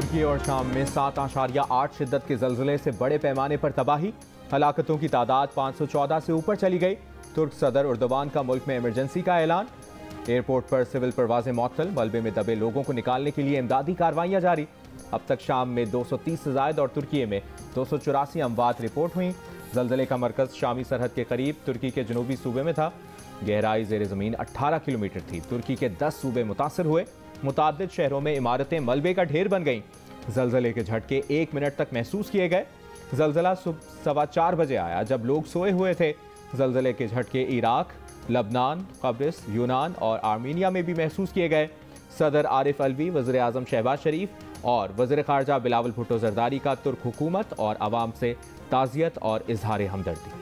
तुर्की और शाम में 7.8 शिद्दत के ज़लज़ले से बड़े पैमाने पर तबाही। हलाकतों की तादाद 514 से ऊपर चली गई। तुर्क सदर उर्दवान का मुल्क में इमरजेंसी का ऐलान। एयरपोर्ट पर सिविल परवाज़ें मअतल। मलबे में दबे लोगों को निकालने के लिए इमदादी कार्रवाइयाँ जारी। अब तक शाम में 230 से ज़ायद और तुर्की में 284 अमवात रिपोर्ट हुई। ज़लज़ले का मरकज़ शामी सरहद के करीब तुर्की के जनूबी सूबे में था। गहराई ज़ेर ज़मीन 18 किलोमीटर थी। तुर्की के 10 सूबे मुतासर हुए। मुताद्दिद शहरों में इमारतें मलबे का ढेर बन गईं। ज़लज़ले के झटके 1 मिनट तक महसूस किए गए। ज़लज़ला सुबह 4:15 बजे आया जब लोग सोए हुए थे। ज़लज़ले के झटके इराक, लबनान, कब्रिस, यूनान और आर्मीनिया में भी महसूस किए गए। सदर आरिफ अलवी, वज़ीर आज़म शहबाज शरीफ और वज़ीर ख़ारजा बिलावल भुट्टो ज़रदारी का तुर्क हुकूमत और आवाम से ताज़ियत और इजहार हमदर्दी।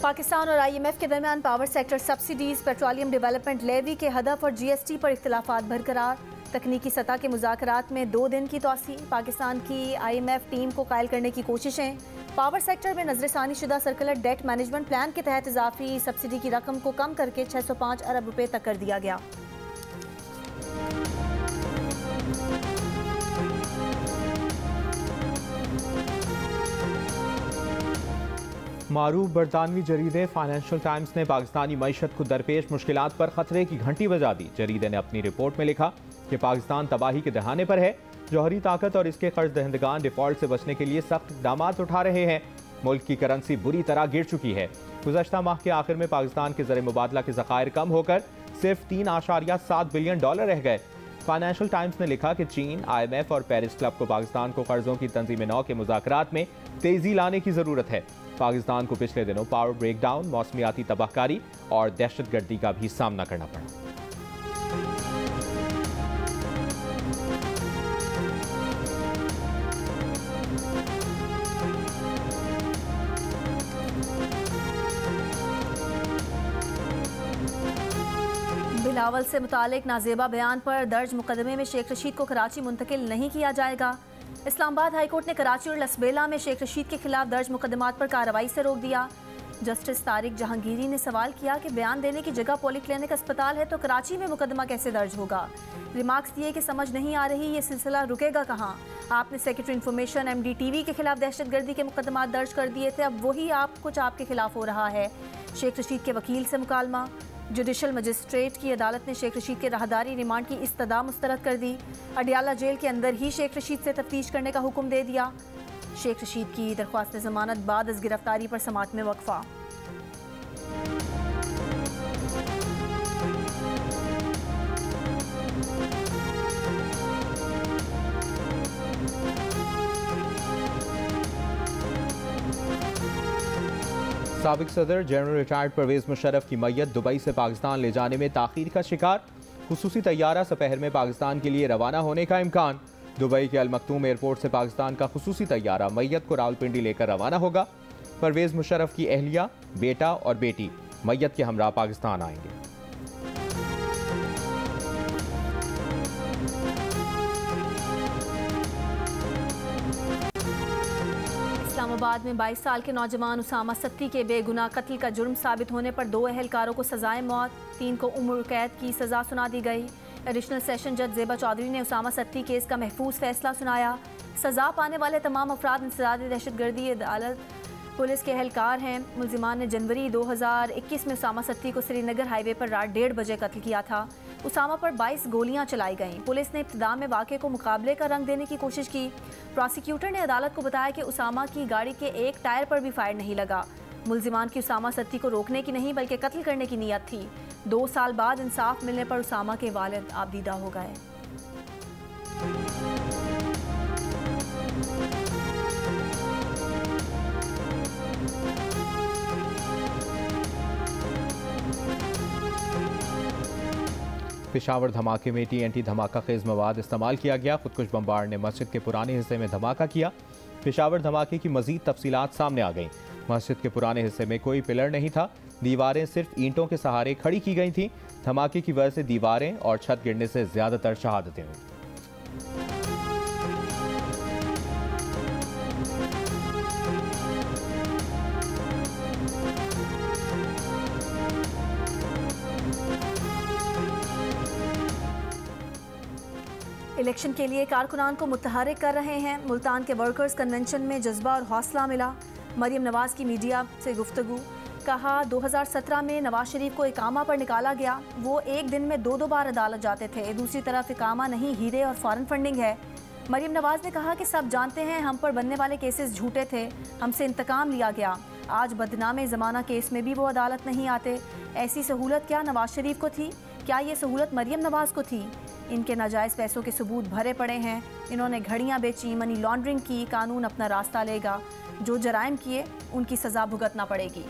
पाकिस्तान और IMF के दरमियान power sector subsidies, petroleum development levy के हदफ और GST पर इख्तिलाफात बरकरार। तकनीकी सतह के मुज़ाकरात में 2 दिन की तौसी। पाकिस्तान की IMF टीम को कायल करने की कोशिशें। पावर सेक्टर में नजरसानी शुदा सर्कुलर डेट मैनेजमेंट प्लान के तहत इजाफी सब्सिडी की रकम को कम करके 605 अरब रुपए तक कर दिया गया। मारूफ बरतानवी जरीदे फाइनेंशियल टाइम्स ने पाकिस्तानी मईशत को दरपेश मुश्किलात पर खतरे की घंटी बजा दी। जरीदे ने अपनी रिपोर्ट में लिखा कि पाकिस्तान तबाही के दहाने पर है। जौहरी ताकत और इसके कर्ज दहंदगान डिफॉल्ट से बचने के लिए सख्त इक़दाम उठा रहे हैं। मुल्क की करेंसी बुरी तरह गिर चुकी है। गुज़श्ता माह के आखिर में पाकिस्तान के ज़र मुबादला के ज़खायर कम होकर सिर्फ $3.7 बिलियन रह गए। फाइनेंशियल टाइम्स ने लिखा कि चीन, IMF और पेरिस क्लब को पाकिस्तान को कर्जों की तंजीम नौ के मुज़ाकरात में तेज़ी लाने की ज़रूरत है। पाकिस्तान को पिछले दिनों पावर ब्रेकडाउन, मौसमियाती तबाहकारी और दहशतगर्दी का भी सामना करना पड़ा। बिलावल से मुतालिक नाजेबा बयान पर दर्ज मुकदमे में शेख रशीद को कराची मुंतकिल नहीं किया जाएगा। इस्लामाबाद हाईकोर्ट ने कराची और लसबेला में शेख रशीद के खिलाफ दर्ज मुकदमात पर कार्रवाई से रोक दिया। जस्टिस तारिक जहांगीरी ने सवाल किया कि बयान देने की जगह पॉलीक्लिनिक अस्पताल है तो कराची में मुकदमा कैसे दर्ज होगा। रिमार्क्स दिए कि समझ नहीं आ रही ये सिलसिला रुकेगा कहाँ। आपने सेक्रेटरी इंफॉर्मेशन MDTV के खिलाफ दहशतगर्दी के मुकदमात दर्ज कर दिए थे, अब वही कुछ आपके खिलाफ हो रहा है। शेख रशीद के वकील से मुकालमा। जुडिशल मजिस्ट्रेट की अदालत ने शेख रशीद के राहदारी रिमांड की इस्तदा मुस्तरद कर दी। अडियाला जेल के अंदर ही शेख रशीद से तफ्तीश करने का हुक्म दे दिया। शेख रशीद की दरख्वास्त जमानत बाद अज गिरफ्तारी पर समाअत में वक्फा। साबिक सदर जनरल रिटायर्ड परवेज मुशर्रफ की मैयत दुबई से पाकिस्तान ले जाने में ताखीर का शिकार। खुसूसी तैयारा सपहर में पाकिस्तान के लिए रवाना होने का इम्कान। दुबई के अल मखतूम एयरपोर्ट से पाकिस्तान का खुसूसी तैयारा मैयत को रावलपिंडी लेकर रवाना होगा। परवेज मुशर्रफ की अहलिया, बेटा और बेटी मैयत के हमरा पाकिस्तान आएंगे। इस्लामाबाद में 22 साल के नौजवान उसामा सत्ती के बेगुनाह कत्ल का जुर्म साबित होने पर 2 अहलकारों को सजाए मौत, 3 को उम्र कैद की सजा सुना दी गई। एडिशनल सेशन जज ज़ेबा चौधरी ने उसामा सत्ती केस का महफूज फैसला सुनाया। सजा पाने वाले तमाम अफराद इंसदादी दहशतगर्दी अदालत पुलिस के अहलकार हैं। मुलजिमान ने जनवरी 2021 में उसामा सत्ती को श्रीनगर हाईवे पर रात 1:30 बजे कत्ल किया था। उसामा पर 22 गोलियां चलाई गईं। पुलिस ने इब्तिदा में वाक़े को मुकाबले का रंग देने की कोशिश की। प्रोसिक्यूटर ने अदालत को बताया कि उसामा की गाड़ी के एक टायर पर भी फायर नहीं लगा। मुलजिमान की उसामा सत्ती को रोकने की नहीं बल्कि कत्ल करने की नीयत थी। 2 साल बाद इंसाफ मिलने पर उसामा के वालिद आबदीदा हो गए। पेशावर धमाके में TNT धमाका खेज मवाद इस्तेमाल किया गया। खुदकुश बमबार ने मस्जिद के पुराने हिस्से में धमाका किया। पेशावर धमाके की मजीद तफसीलात सामने आ गईं। मस्जिद के पुराने हिस्से में कोई पिलर नहीं था। दीवारें सिर्फ ईंटों के सहारे खड़ी की गई थीं। धमाके की वजह से दीवारें और छत गिरने से ज्यादातर शहादतें हुईं। इलेक्शन के लिए कारकुनान को मुतहरिक कर रहे हैं। मुल्तान के वर्कर्स कन्वेंशन में जज्बा और हौसला मिला। मरियम नवाज की मीडिया से गुफ्तगू, कहा 2017 में नवाज शरीफ को इकामा पर निकाला गया, वो एक दिन में 2 बार अदालत जाते थे। दूसरी तरफ इकामा नहीं, हीरे और फॉरेन फंडिंग है। मरियम नवाज ने कहा कि सब जानते हैं हम पर बनने वाले केसेस झूठे थे, हमसे इंतकाम लिया गया। आज बदनामे ज़माना केस में भी वो अदालत नहीं आते। ऐसी सहूलत क्या नवाज शरीफ को थी? क्या ये सहूलत मरियम नवाज को थी? इनके नाजायज़ पैसों के सबूत भरे पड़े हैं। इन्होंने घड़ियाँ बेची, मनी लॉन्ड्रिंग की। कानून अपना रास्ता लेगा। जो जराइम किए उनकी सज़ा भुगतना पड़ेगी।